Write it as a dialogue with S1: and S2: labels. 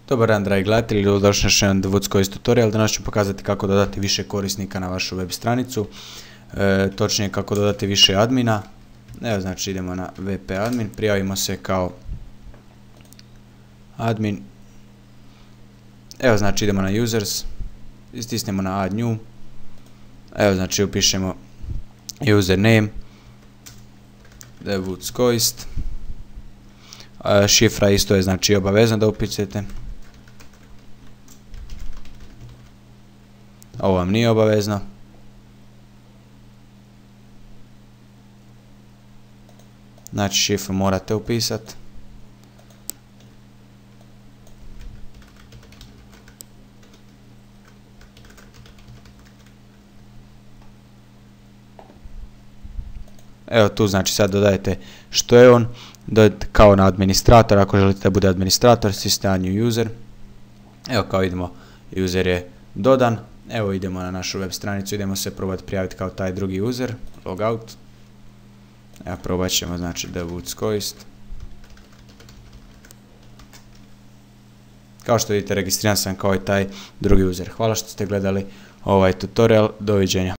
S1: Dobar dan dragi gledatelji, dobrodošli na još jedan Woods tutorial. Danas ću pokazati kako dodati više korisnika na vašu web stranicu, točnije kako dodati više admina. Evo, znači idemo na wp admin, prijavimo se kao admin. Evo, znači idemo na users, istisnemo na add new. Evo, znači upišemo username Woods. Šifra isto je znači obavezno da upišete. Ovo vam nije obavezno. Znači šifru morate upisati. Evo tu znači sad dodajete što je on, dodajete kao na administrator, ako želite da bude administrator, system new user. Evo kao vidimo, user je dodan. Evo idemo na našu web stranicu, idemo se probati prijaviti kao taj drugi user, logout. Evo probat ćemo znači Woods. Kao što vidite registriran sam kao i taj drugi user. Hvala što ste gledali ovaj tutorial, doviđenja.